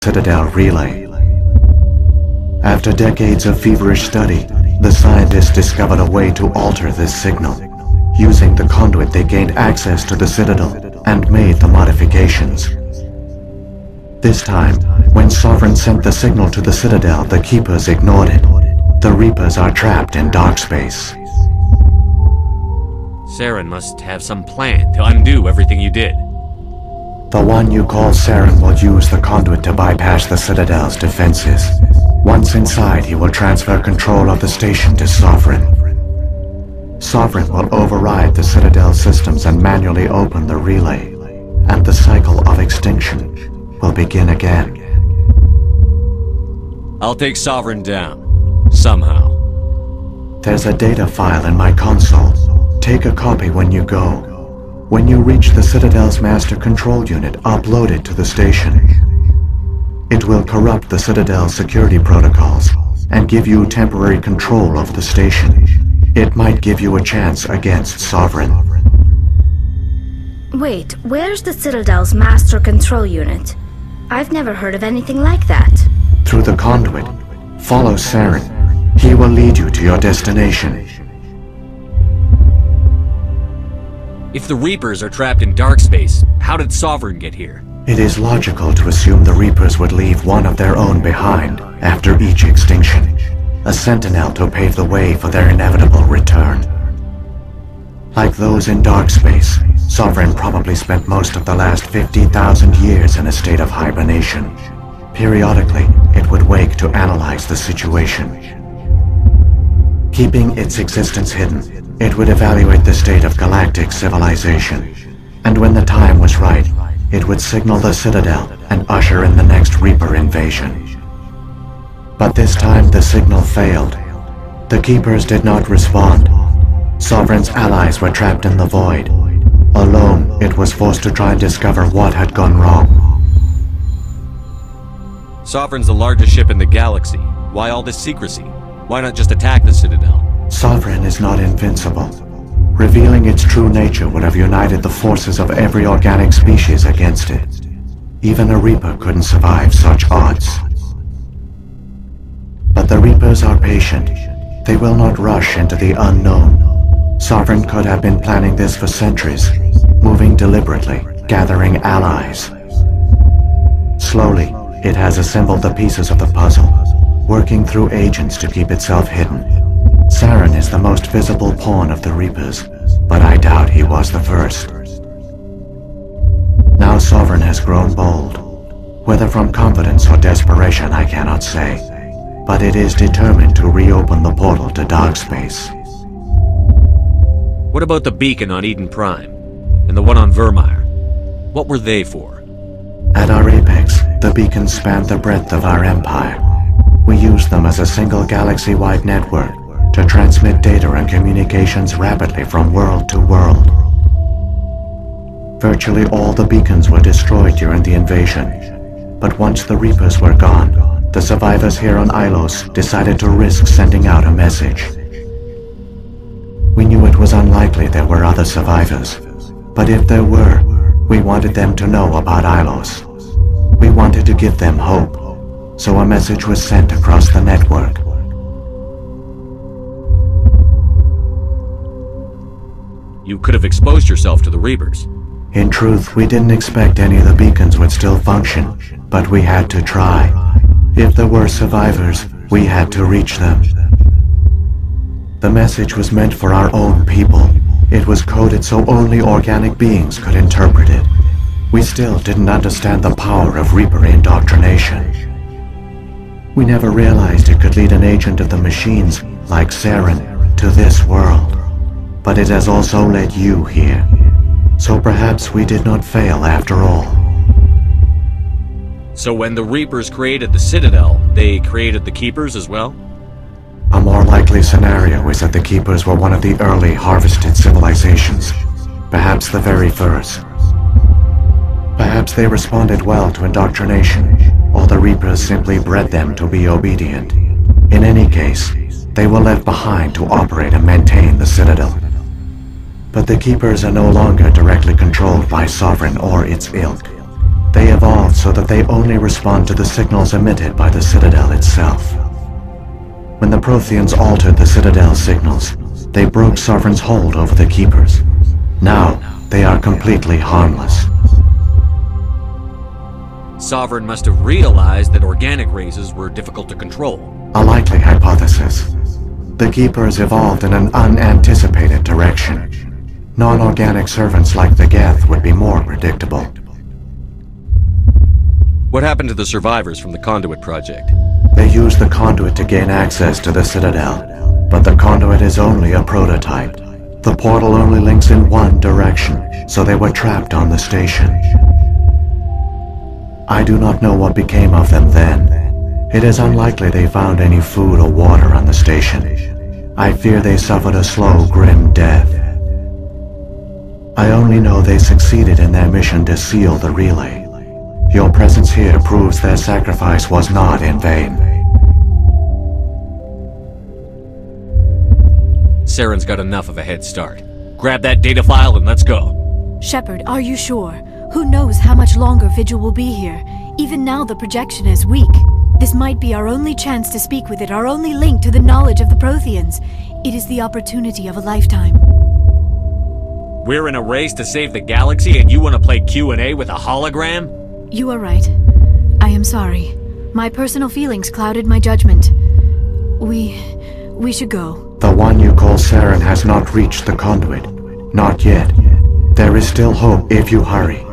Citadel relay. After decades of feverish study, the scientists discovered a way to alter this signal. Using the conduit, they gained access to the Citadel and made the modifications. This time, when Sovereign sent the signal to the Citadel, the Keepers ignored it. The Reapers are trapped in dark space. Saren must have some plan to undo everything you did. The one you call Saren will use the conduit to bypass the Citadel's defenses. Once inside, he will transfer control of the station to Sovereign. Sovereign will override the Citadel systems and manually open the relay, and the cycle of extinction will begin again. I'll take Sovereign down, somehow. There's a data file in my console. Take a copy when you go. When you reach the Citadel's master control unit, upload it to the station. It will corrupt the Citadel's security protocols and give you temporary control of the station. It might give you a chance against Sovereign. Wait, where's the Citadel's master control unit? I've never heard of anything like that. Through the conduit, follow Saren. He will lead you to your destination. If the Reapers are trapped in dark space, how did Sovereign get here? It is logical to assume the Reapers would leave one of their own behind after each extinction. A sentinel to pave the way for their inevitable return. Like those in dark space, Sovereign probably spent most of the last 50,000 years in a state of hibernation. Periodically, it would wake to analyze the situation. Keeping its existence hidden, it would evaluate the state of galactic civilization. And when the time was right, it would signal the Citadel and usher in the next Reaper invasion. But this time the signal failed. The Keepers did not respond. Sovereign's allies were trapped in the void. Alone, it was forced to try and discover what had gone wrong. Sovereign's the largest ship in the galaxy. Why all this secrecy? Why not just attack the Citadel? Sovereign is not invincible. Revealing its true nature would have united the forces of every organic species against it. Even a Reaper couldn't survive such odds. But the Reapers are patient. They will not rush into the unknown. Sovereign could have been planning this for centuries, moving deliberately, gathering allies. Slowly, it has assembled the pieces of the puzzle, working through agents to keep itself hidden. Saren is the most visible pawn of the Reapers, but I doubt he was the first. Now Sovereign has grown bold. Whether from confidence or desperation, I cannot say. But it is determined to reopen the portal to dark space. What about the beacon on Eden Prime? And the one on Vermeer? What were they for? At our apex, the beacons spanned the breadth of our empire. We used them as a single galaxy-wide network to transmit data and communications rapidly from world to world. Virtually all the beacons were destroyed during the invasion, but once the Reapers were gone, the survivors here on Ilos decided to risk sending out a message. We knew it was unlikely there were other survivors, but if there were, we wanted them to know about Ilos. We wanted to give them hope, so a message was sent across the network. You could have exposed yourself to the Reapers. In truth, we didn't expect any of the beacons would still function, but we had to try. If there were survivors, we had to reach them. The message was meant for our own people. It was coded so only organic beings could interpret it. We still didn't understand the power of Reaper indoctrination. We never realized it could lead an agent of the machines, like Saren, to this world. But it has also led you here. So perhaps we did not fail after all. So when the Reapers created the Citadel, they created the Keepers as well? A more likely scenario is that the Keepers were one of the early harvested civilizations. Perhaps the very first. Perhaps they responded well to indoctrination, or the Reapers simply bred them to be obedient. In any case, they were left behind to operate and maintain the Citadel. But the Keepers are no longer directly controlled by Sovereign or its ilk. They evolved so that they only respond to the signals emitted by the Citadel itself. When the Protheans altered the Citadel's signals, they broke Sovereign's hold over the Keepers. Now, they are completely harmless. Sovereign must have realized that organic races were difficult to control. A likely hypothesis. The Keepers evolved in an unanticipated direction. Non-organic servants like the Geth would be more predictable. What happened to the survivors from the Conduit project? They used the conduit to gain access to the Citadel, but the conduit is only a prototype. The portal only links in one direction, so they were trapped on the station. I do not know what became of them then. It is unlikely they found any food or water on the station. I fear they suffered a slow, grim death. I only know they succeeded in their mission to seal the relay. Your presence here proves their sacrifice was not in vain. Saren's got enough of a head start. Grab that data file and let's go. Shepard, are you sure? Who knows how much longer Vigil will be here? Even now the projection is weak. This might be our only chance to speak with it, our only link to the knowledge of the Protheans. It is the opportunity of a lifetime. We're in a race to save the galaxy and you want to play Q&A with a hologram? You are right. I am sorry. My personal feelings clouded my judgment. We should go. The one you call Saren has not reached the conduit. Not yet. There is still hope if you hurry.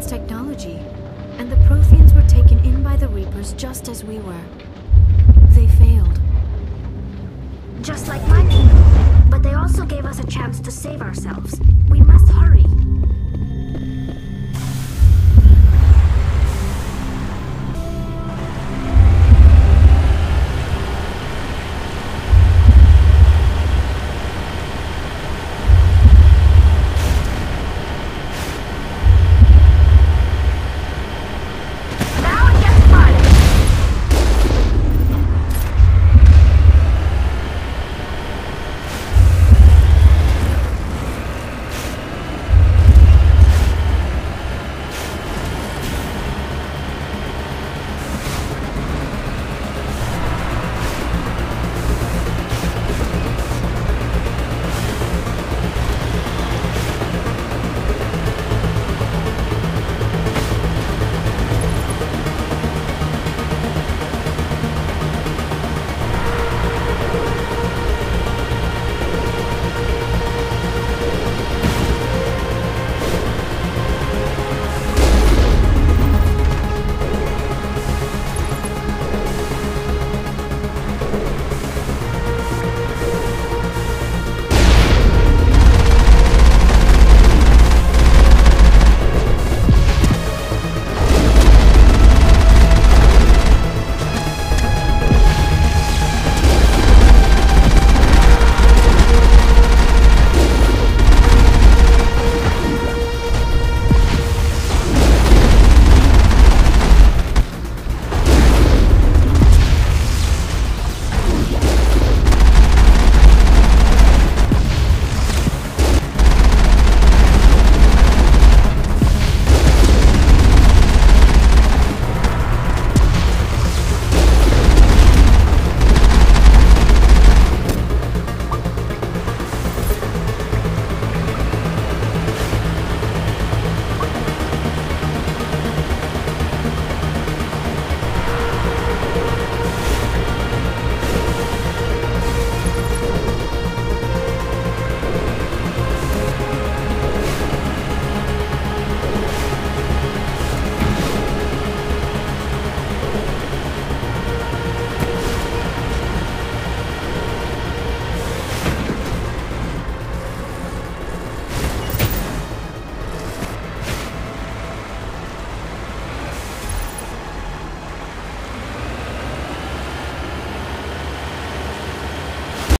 Technology, and the Protheans were taken in by the Reapers just as we were. They failed. Just like my people. But they also gave us a chance to save ourselves. We must